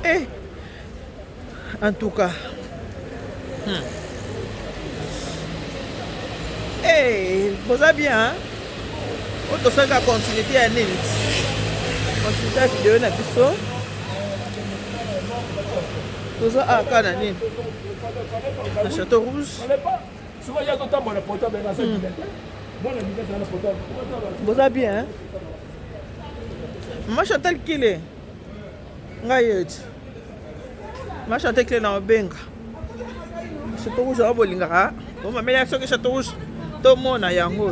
Eh, en tout cas. Eh, vous avez bien, hein? Autre chose à continuité à Nils. Continuité à vidéo na biso. Tout ça à Cananine. Le Château Rouge. Vous avez bien, hein? Moi Chantal Kile. Ngayet. Moi Chantal Kile na Benga. Château Rouge à Bolingara. Bon, ma mère a Château Rouge. Tout le monde a yango.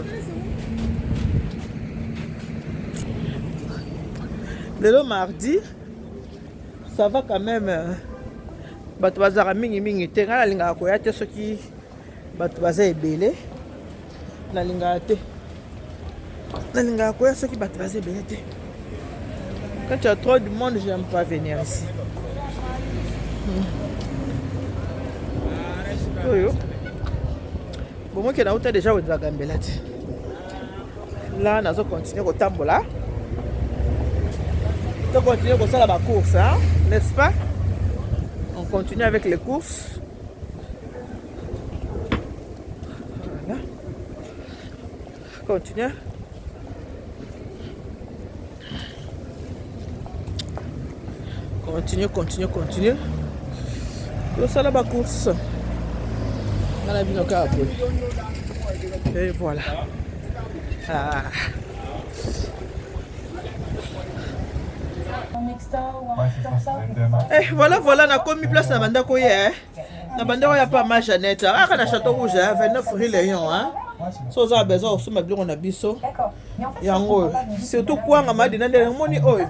Le mardi, ça va quand même. Bato bazara mingi te ngala linga ko yate soki bato baza ebele na linga te na linga ko ya soki bato baza ebele te. Quand il y a trop de monde, j'aime pas venir ici. Bon, moi qui na uta déjà au Zagambela te. Là, on va continuer au tambola. On va continuer comme ça la course, hein, n'est-ce pas? On continue avec les courses. Voilà. Continue. Continue. Tout ça la course. On a vu nos cas. Et voilà. Ah. Eh, voilà, on a commis place dans banda koye, hein. Na banda koye pas ma Jeannette. Ah, kana Château Rouge, 29 rue Léon, hein. So za besoin aussi ma biloko na biso. Yango, surtout quoi ngama dina ndele moni oyo.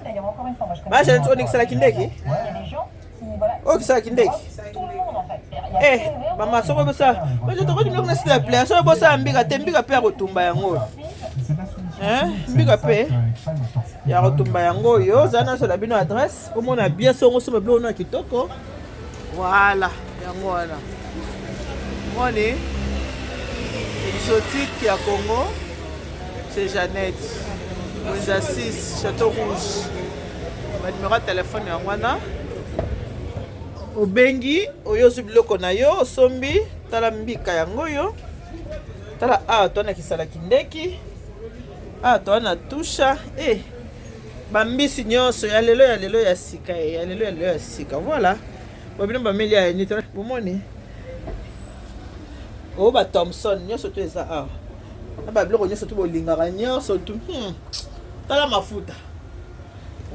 Ma Jeannette on ikisala kindeki. Oh, kisala kindeki. Eh, mama soko bosa. Mais je te redis que s'il te plaît, so bosa mbika pe kotumba yango. Hein? Mbika pe. Ya kotumba yango yo zana so la bino adresse comme on a bien songo so meblo na kitoko. Voilà, yango wana. Moni exotique ya Congo, c'est Jeannette. Winza 6 Château Rouge. Ma numéro de téléphone yango wana. Obengi oyo biloko na yo sombi tala mbika yango yo. Tala tona kisala kindeki. Toi na tusha bambisi nyonso ya lelo ya sika ya lelo ya sika. Voilà babino bameli ya ni bomoni ba Thompson nyonso to eza na babiloko nyonso to bolingaka nyonso tu tala mafuta.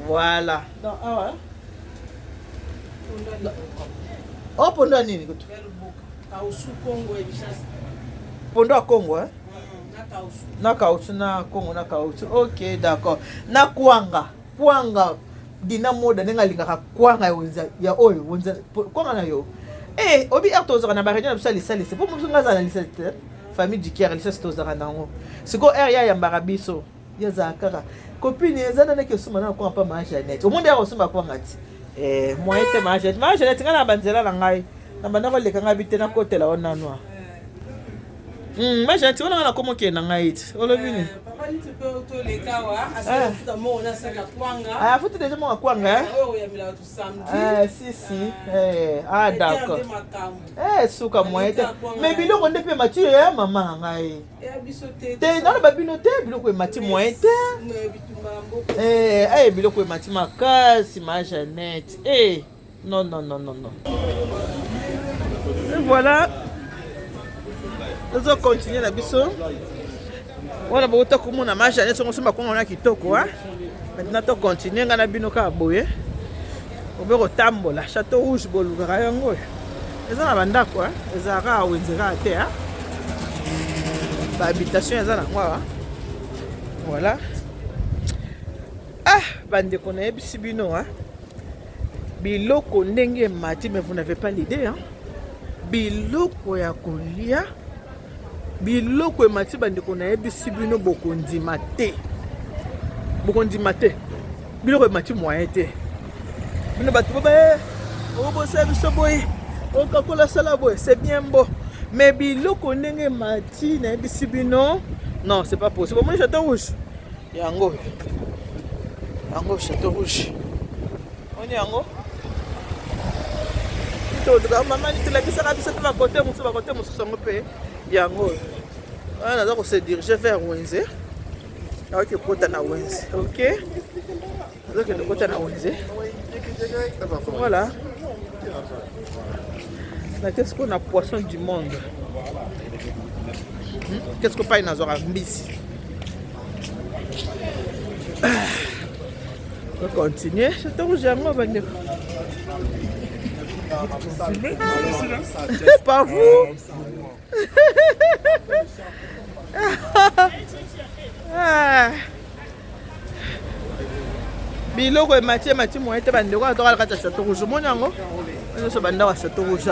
Voilà donc pondo nini kutu pondo a Congo na kautu na Congo na kautu. Ok, d'accord. Na kwanga dina moda nenga lingaka kwanga ya oyo wonza kwanga na yo. Obi artoza na barenya na bisali c'est pour musunga za na lisete famille du Kier lisete toza nango. Siko ya mbarabiso ya za kaka. Copine ezana na ke suma na kwa pa ma Jeannette. O monde ya suma kwanga ti. Moi te ma Jeannette ngana banzela na ngai. Na bana ko leka ngabite na kotela ona noa. Ma Jeannette on a comment qui na ngaiti olobini papa ni tu peux to le kawa asa mo na saka kwanga futa déjà mo kwanga oh ya mila tu samedi si d'accord suka moite mais biloko ndepe mati ya mama ngai te na babino te biloko mati moite biloko mati makasi ma Jeannette non et voilà. Nous allons continuer la biso. On a beaucoup de communes à marcher. Nous sommes sur on a kitoko. Maintenant, on continue. On a bino ka boye. On va au tambo la Château Rouge bolugara yango. Ils ont la banda quoi. Ils ont ou ils ont été habitation ils ont quoi. Voilà. Bande connaît bisibino biloko ndenge mati mais vous n'avez pas l'idée biloko ya kolia. Biloko emati bandeko na yebisi bino bokondima te biloko emati moyen te bino bato baba obosa biso boye okakola sala boye c'est bien beau mais biloko ndenge emati na yebisi bino non c'est pas possible. Moi Château Rouge yango Château Rouge on yango to maman tu la kisa kabisa tu va côté musu songo pe yango ana za ko se diriger vers Wenze ok kota na Wenze ok donc le kota na Wenze voilà là qu'est-ce qu'on a poisson du monde qu'est-ce qu'on paye na zora mbisi on va continuer je te rouge yango bande pas vous. Biloko e mati mo ete bandeko atoka kata Château Rouge monyango so banda wa Château Rouge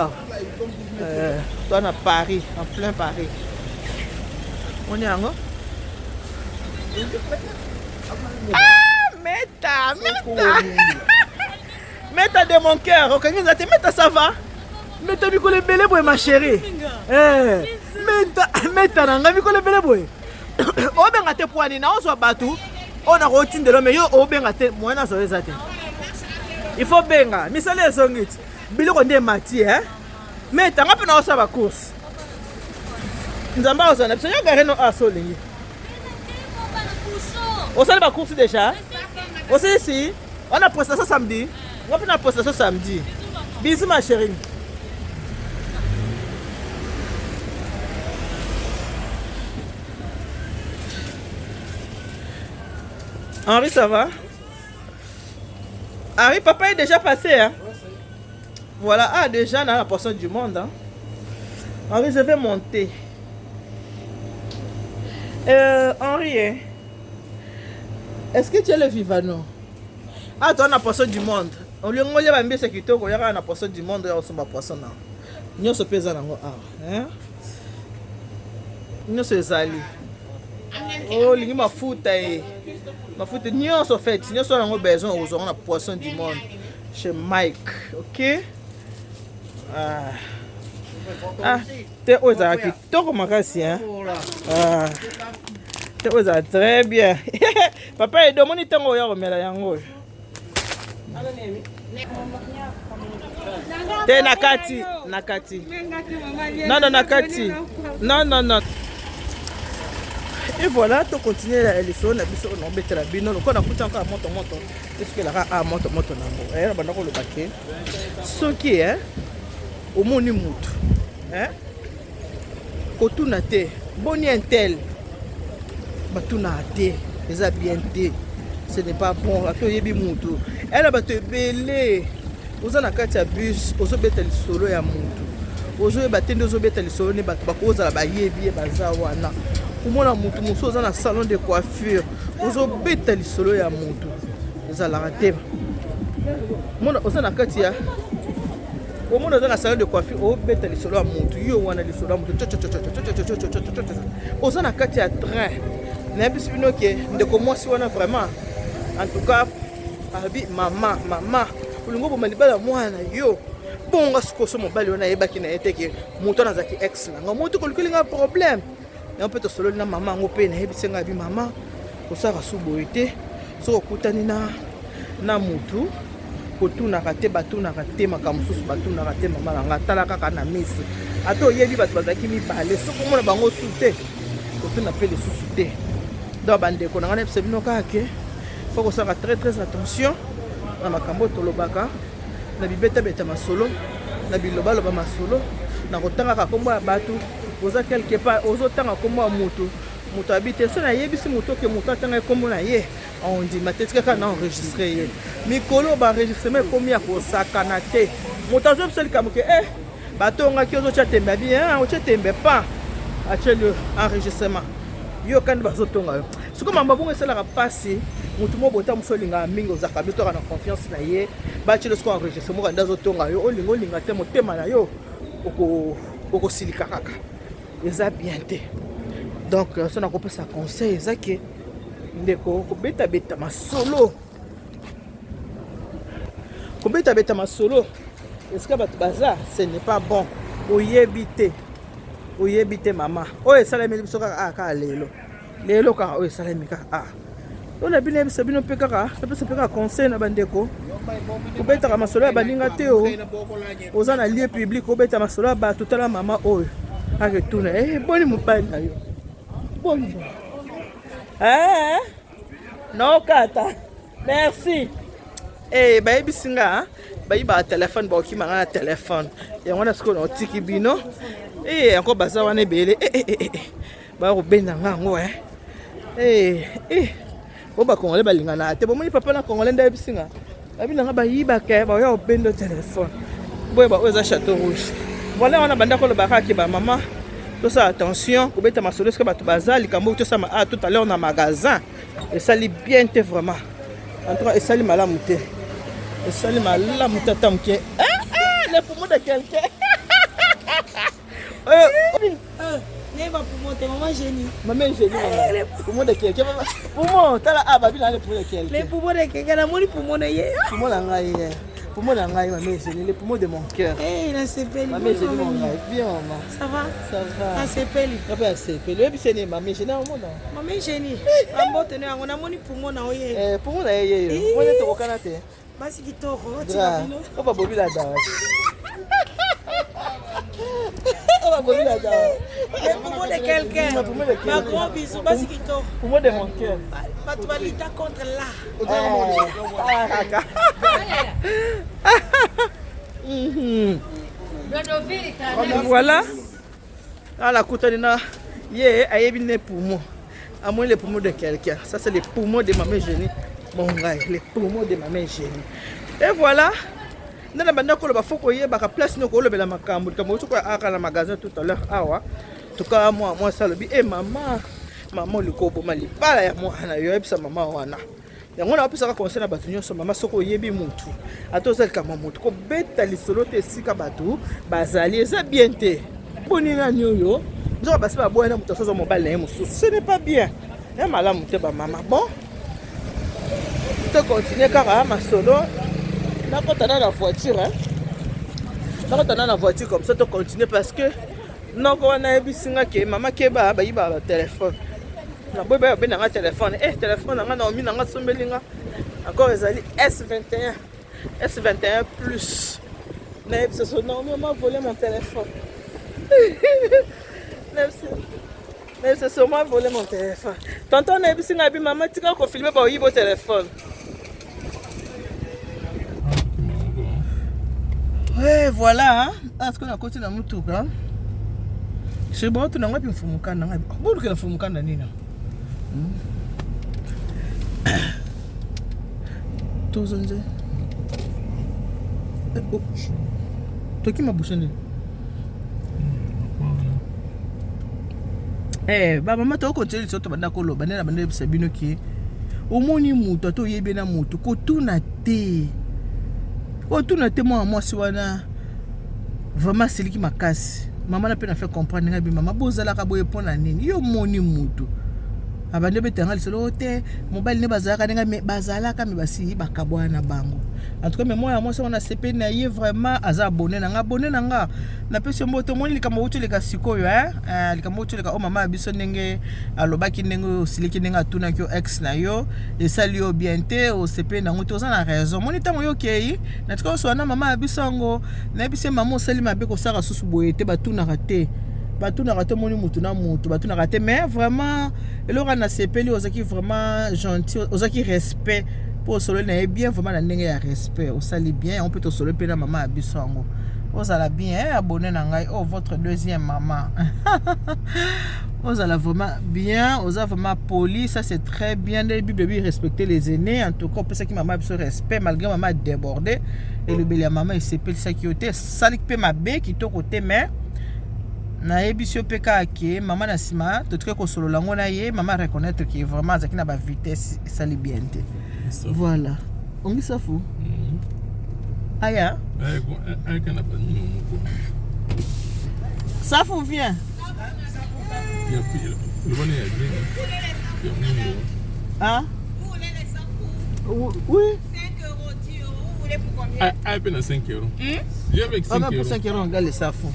toi na Paris en plein Paris monyango meta meta de mon cœur okangiza te meta ça va meta bikole bele boy ma chérie meta nanga bikole bele boy obenga te poani na ozo batu ona ko tindelo me yo obenga te moyena zo ezate il faut benga misale ezongiti biloko nde mati meta ngape na osa ba course nzamba ozana biso yo gareno asolingi osali ba course déjà aussi ici on a prestation samedi on a prestation samedi bisous ma chérie. Henri, ça va? Henri, papa est déjà passé. Hein? Voilà, ah, déjà dans la portion du monde. Hein? Henri, je vais monter. Henri, hein? Est-ce que tu es le vivano? Ah, toi, dans la portion du monde. On lui a dit que tu es la portion du monde. On a poisson. Nous sommes pesés dans nous sommes allés. Oh, il y a mafuta nyonso fait nyonso on a besoin aux la poisson du monde chez Mike, ok? T'es aux acquis toi makasi hein? T'es aux très bien. Papa est demandé tango ya romela yango. T'es nakati. Non nakati. Non. Et voilà, tu continues la leçon, la leçon on embête la bino, donc on a coûté encore moto. Est-ce que la moto nango? Eh, on a le paquet. Ce qui est, au moni mutu, hein? Kotuna te, boni intel, batuna te, les a bien te. Ce n'est pas bon, ato yebi mutu. Elle a battu belé. Vous en a quatre bus, aux obètes le solo ya mutu. Aux obètes les obètes le solo ne bat pas cause à la bayebi bazawana. Umona mutu muso za na salon de coiffure ozo beta lisolo ya mutu ezala rateba mona oza na kati ya omona za na salon de coiffure o beta lisolo ya mutu yo wana lisolo ya mutu oza na kati ya train na bisibino ke ndeko mwasi wana vraiment en tout cas abi mama ulingo bo malibala mwana yo bonga sikoso mobali wana yebaki na eteke mutu na zaki ex na mutu kolikolinga problème. Et on peut te solo na maman ngo pe na yebisenga bi maman kosaka suboite so okutani na mutu kotuna kate batuna kate makamususu batuna kate mama nga tala kaka na misi ato yebi batu bazaki mibale so komona bango sute kotuna pe le susute do bande ko na ngana pse bino kake faut kosaka très attention na makambo tolobaka na bibeta beta masolo na biloba loba masolo na kotanga ka kombo ya batu oza quelque part ozotanga kombo ya mutu habite so na yebisi mutu ke mutu atanga kombo na ye on dit matetika ka na enregistrer ye mikolo ba enregistrement komi ya kosakana te mutu azo pseli kamuke batonga ki ozotia tembe bien otia tembe pas atie le enregistrement yo kandi bazotonga yo siko mamba bongo esalaka pasi mutu mo bota musolinga mingi ozaka bitoka na confiance na ye batie le siko enregistrement kandi azotonga yo olinga te motema na yo okosilika kaka eza bien te donc so na kopesa conseil ezaki ndeko kobeta masolo est-ce que bato baza ce n'est pas bon oyebi te mama oyo esalemi biso kaka lelo kaka oyo esalemi kaka On a bien sabino pekaka, ça peka conseil na bandeko. Kobeta masolo ya baninga te o. Oza na lieu public kobeta masolo ba totala mama oyo. Aketuna boni mobali na yo. Boni. Non kata. Merci. Bayebi singa, bayiba téléphone ba okima na téléphone. Yango na siko na tiki bino. Encore baza wana ebele. Ba ko benda ngango Boba Congolais balingana te bomoni papa na Congolais nda bisinga. Abi nanga bayiba ke ba yo bendo téléphone. Boye ba oza château rouge. Voilà on a banda ko le baraki ba maman. Tout ça attention, ko beta masolo ce que bato bazali kambo tout ça tout à l'heure na magasin. Et ça li bien te vraiment. En tout cas, et ça li malamu te. Et ça li malamu tata mke. Le poumon de quelqu'un. Neba poumon te maman génie. Maman génie. Poumon de quelqu'un. Poumon, t'as la babi là le poumon de quelqu'un. Les poumons de quelqu'un, la moni poumon de yé. Poumon la ngaï. Poumon la ngaï maman génie, les poumons de mon cœur. Là c'est belle. Maman génie mon ngaï. Bien maman. Ça va? Ça va. Ah c'est belle. Ah ben c'est belle. Et puis c'est né maman génie au monde. Maman génie. Ambo tenez on a moni poumon na oyé. Poumon na yé. Moi je te reconnais te. Basi kitoko, tirabino. On va bobi la dawa. On va bobi la dawa. Les poumons de quelqu'un. Ma gros bisou, basi kitoko. Poumon de mon cœur. Tu vas lutter contre là. Voilà. Ah la coutanina. Ayebi ne poumon. À moins les poumons de quelqu'un. Ça c'est les poumons de maman génie. Mon gars, les poumons de maman génie. Et voilà. Nana banda ko ba foko ye ba ka place no ko lo bela makambo kamo to ko aka na magasin tout à l'heure awa. En tout cas moi ça le bi maman le kobo mali pala ya moi na yo ebisa maman wana. Yango na opisa ka conseil na batu nyonso mama soko yebi mutu. Atoza kama mutu ko beta lisolo te sika batu bazali eza bien te. Boni na nyoyo. Nzo ba seba boya na mutu sozo mobile na musu. Ce n'est pas bien. Ya malamu te ba maman. Bon. To continuer car ma solo. D'accord, dans la voiture, dans la voiture comme ça, tu continues parce que non, quand on a vu que maman qui va le téléphone, on a bien un téléphone, téléphone, on a mis dans la sommelinga. Encore les alliés S21 plus. Non, mais on m'a volé mon téléphone. C'est sur moi volé mon téléphone. Tantôt on a vu que maman tu as filmé par au téléphone. Ouais, voilà. Est-ce qu'on a continué dans mon tour? C'est bon, tu n'as pas pu me faire mon canne. Bon, tu as fait mon canne, Nina. Tous en jeu. Toi qui m'as bouché? Maman, tu as continué sur ton bandakolo. Banana, banana, c'est bien ok. Au moins, il mouton, tu es bien à mouton. Quand tu n'as été. Oh, tout n'a témoin à moi, si on a vraiment c'est qui m'a cassé. Maman n'a pas fait comprendre. Maman, bozala kabo yepona nini. Yo moni mutu. Abande betenga lisolo te. Mobile ne bazala ka me bazala ka me basi bakabwa na bango. En tout cas, mais moi on a CP na yé vraiment aza abonné nanga. Na pesi mboto moni likama utu leka sikoyo likama utu leka o mama abiso ndenge alobaki ndenge siliki ndenge atuna kyo ex na yo esali yo bien te o CP na ngoto za na raison moni tango yo kei na tuko so na mama abiso ngo na bise mama osali mabe ko saka susu boye te batuna raté moni mutu na mutu batuna raté mais vraiment elora na CP li ozaki vraiment gentil ozaki respect pour solo na bien vraiment na ndenge ya respect osali bien on peut te solo pe na mama abiso ngo vous allez bien abonné nangai oh votre deuxième maman vous allez vraiment bien vous avez vraiment poli ça c'est très bien les bébés respecter les aînés en tout cas pour ça qui maman a besoin de respect malgré maman débordé et le bel maman il s'appelle ça qui était salik pe mabe qui to côté mais na ebisio peka ke maman na sima to truc ko solo lango na ye maman reconnaître que vraiment ça qui na ba vitesse sali bien voilà on dit ça fou aya ça vous vient hein oui 5 euros 10 euros vous voulez pour combien à peine 5 euros j'ai avec 5 euros 5 euros on regarde les safou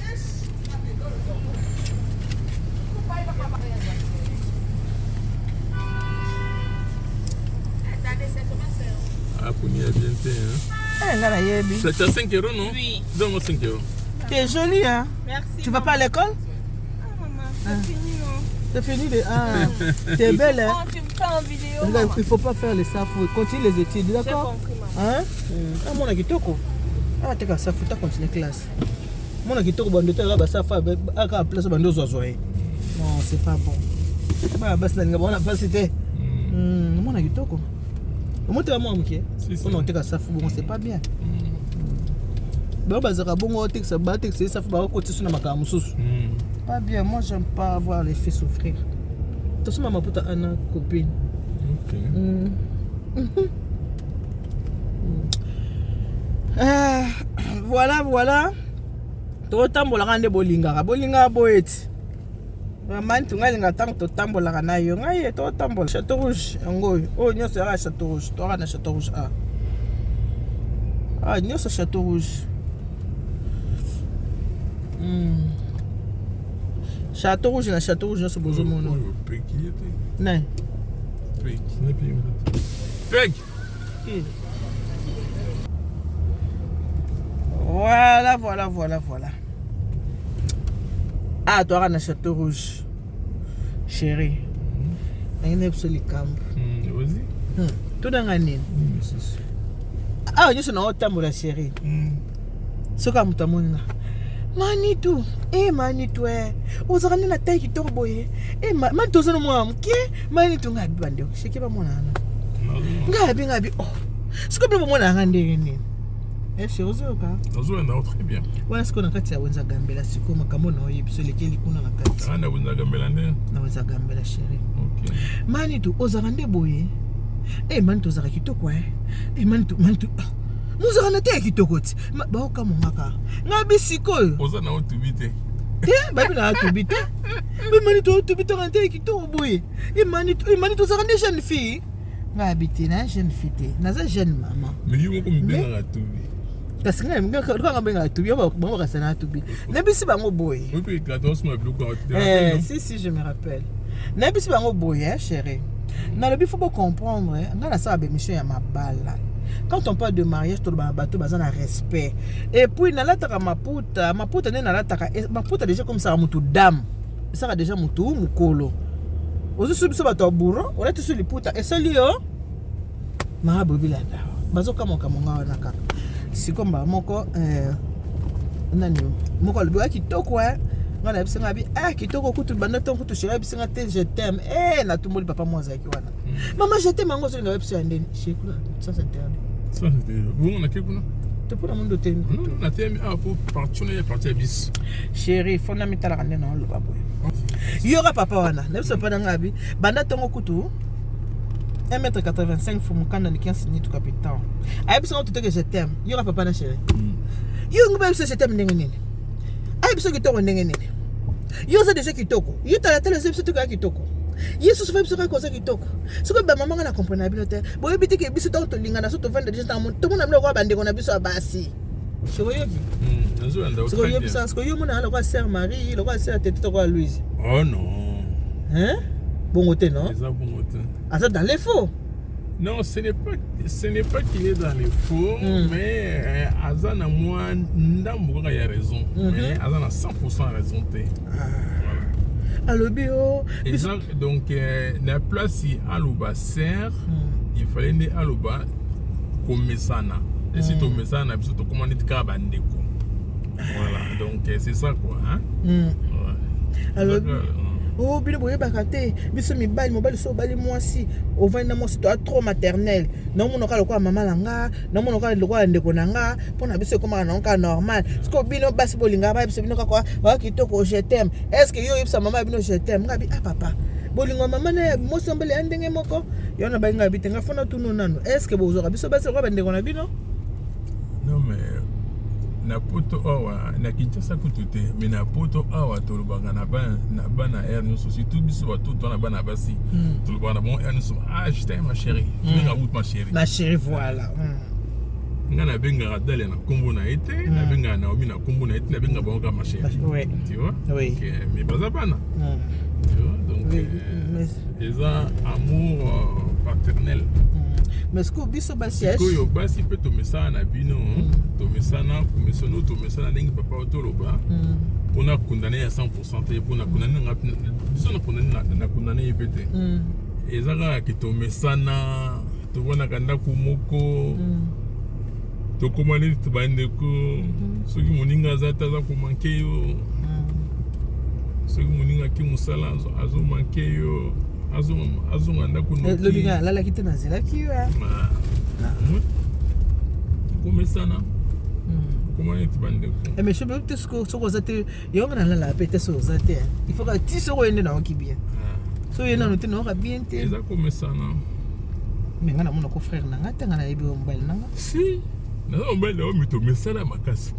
Konya bien fait, hein. Nga na yebi. Ça t'a 5 euros, non? Oui. Donne-moi 5 euros. T'es jolie, hein? Merci. Tu vas pas à l'école? Ah, maman, c'est fini, non? C'est fini de... Ah, t'es belle, hein? Oh, tu me fais en vidéo, Regarde, maman. il faut pas faire les safou. Continue les études, J'ai d'accord? compris, maman. Hein? Ah, mon kitoko. Ah, t'es qu'à safou, t'as continué classe. Mon kitoko, bon, de t'as safa, à place de zozoé. Non, c'est pas bon. Bah, bah, c'est on a pas cité. Mon kitoko. Comment t'es à moi, Mouké? On t'es qu'à safou, bon, c'est pas bien. Bah, bah, ça va bon, t'es que ça bat, t'es que ça va côté sur la macamusous. Pas bien, moi, j'aime pas voir les filles souffrir. De toute façon, maman, pour ta copine. Ok. Voilà. Totambolaka nde bolingaka. Bolingaka boyeti. Mani tungalinga tango totambolaka na yo. Ngai totambola. Château Rouge yango. Oh, nyonso yaka Château Rouge. Toka na Château Rouge. Ah, nyonso Château Rouge. Château Rouge na Château Rouge nyonso bozomona. Nai. Peg. Voilà. Ah, toi, on a Château Rouge. Chérie. On a absolument camp. Vas-y. Tout dans la nine. Ah, on est au tambour, la chérie. Ce comme ta mona. Manitou. Manitou. Vous avez la taille qui tombe. Manitou, c'est moi. Manitou, on a bandé. Je sais pas mon âne. Gabi. Oh. C'est comme le moment à rendre. C'est osé ou pas? Très bien. Voilà ce qu'on a fait à Wenza Gambela. C'est comme un mono, il peut se lequel il connaît la carte. Ah, Wenza Gambela, Wenza Gambela, chérie. Ok. Manitou, Ozarande Boye. Manitou, Zarakito, quoi. Manitou. Nous avons été à Kitokoti. Baoka Mongaka. Nabi Siko. Ozana Otubite. Babi na Otubite. Mais Manitou, Otubite, renté à Kitoko Boye. Manitou, Zarande jeune fille. Nabi, na jeune fille. Naza jeune maman. Mais il y a comme bien à Tubi. Parce que quand on a tout bien, on va s'en tout bien. N'abisse pas mon boy. Oui, 14 mois plus quoi. Si, je me rappelle. N'abisse pas mon boy, chérie. Dans le but, il faut comprendre. Dans la salle, monsieur, il y a ma balle. Quand on parle de mariage, tout le bateau, il y a un respect. Et puis, dans la taka maputa n'est dans la taka. Maputa déjà comme ça, moutou dame. Ça a déjà moutou, moukolo. Aussi, sur le bateau bourreau, on est sur les puta. Et ça, lui, ma bobi là. Bazo kama kamonga na kaka. Si comme moko nani moko le kitoko ngana bisenga bi kitoko kutu banato kutu shira bisenga te je t'aime na tumoli papa moi zaki wana maman je t'aime ngo zo na website ndeni shikula ça c'est interdit ça c'est bon on a quelque chose te pour monde te non na t'aime pour partir bis chérie fona mitala kande na lo babo yora papa wana ne so pa na ngabi banato ngo kutu 1m85 faut mon canne ni 15 ni tout capitaine. Aïe ça on te que je t'aime. Il y aura papa na chérie. Yo ngba biso je t'aime ndenge nini. Aïe biso kitoko ndenge nini. Yo ça déjà kitoko. Yo ta la tele biso tout ka kitoko. Yesu so fa biso ka koza kitoko. Ce que ba maman na comprendre bino te. Boye biti ke biso to linga na so to vendre déjà ta mon. Tout le monde na ko ba ndeko na biso abasi. Chérie. Ce que yo biso ce que yo mona la ko sœur Marie, la ko sœur tete to ko Louise. Oh non. Hein? Bon côté non? C'est ça bon côté. Ah ça dans les faux. Non, ce n'est pas qu'il est dans les faux, mais Azan a moi ndambo il a raison, mais Azan a 100% raison té. Voilà. Allo bio. Donc la place aluba sert, il fallait ne aluba comme mesana. Et si ton mesana biso to comment dit ka bandeko. Voilà, donc c'est ça quoi, hein? Ouais. Allo oh bino boye bakate biso mobali so bali mwasi ovanda mwasi to trop maternel na mono ka lokwa mama langa na mono ka lokwa ndeko nanga pona biso koma na nka normal sko bino basi bolinga ba biso bino ka kwa wa kitoko je t'aime est-ce que yo yipsa mama bino je t'aime ngabi papa bolingo mama na mosombele andenge moko yo na bainga bitenga fona tunu nanu est-ce que bozo biso basi lokwa ndeko na bino non mais na poto awa na Kinshasa kutute mais na poto awa to lobanga na bana air nous surtout biso ba tout na bana basi to lobanga bon air nous je t'aime ma chérie venga out ma chérie voilà ngana benga radale na kombo na été na benga na omi na kombo na été na benga bonga ma chérie oui tu vois oui mais pas bana tu vois donc ils ont amour paternel mais sikoyo biso basi sikoyo basi mpe tomesana na bino tomesana komisono tomesana ndenge papa otoloba mpona kondane ya 100% te mpona kondane biso na kondane ye mpe te eza kaka ke tomesana tobonaka ndako moko tokóma neti bandeko soki moninga aza te aza komanke yo soki moninga aki mosala azomanke yo azonga ndako lobinga alalaki te nazelaki yo komesana koma neti bandeko mais soki te soki oza te yonga nalala pe te soki oza te il faut que ti soki oyende naoki bien so oyende nano te naoka bien te eza komesana mais nga namona ko frère na nga te nga nayebi yo mobali na nga si naza mobali na yo mi tomesana makasi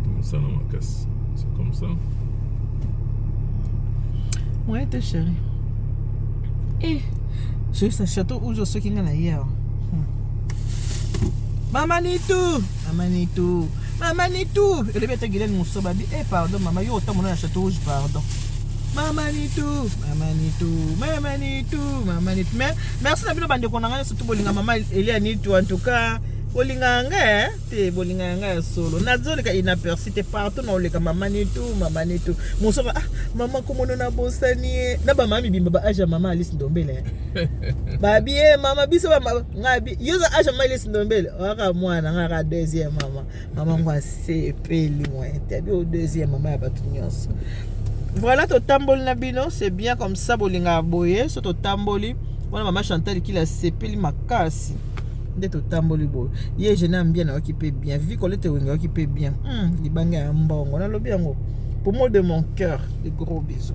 tomesana makasi c'est comme ça. Ouais, t'es chérie. Eh, je sais château où je suis qui ngana hier. Maman Nitou, maman Nitou. Elle est bête Guylaine Moussoba dit eh pardon maman yo autant mon château rouge pardon. Maman Nitou. Mais merci na bino bande ko nanga surtout bolinga maman Elia Nitou en tout cas. Bolinganga te bolinganga solo nazoli ka inaperçu te partout na oleka mama Nitou mosoba mama komono na bosani na ba mami bimba ba aja mama Alice Ndombele babi mama biso ba ngabi yoza aja mama Alice Ndombele waka mwana ngaka deuxième mama ngwa sepeli moi tabi au deuxième mama ya batu nyonso. Voilà to tamboli na bino c'est bien comme ça bolinga boye so to tamboli wana mama Chantal qui la sepeli makasi d'être tamboli bo ye je n'aime bien occupé bien vu qu'on était occupé bien libanga ya mbongo na lobi yango pour moi de mon cœur des gros bisous.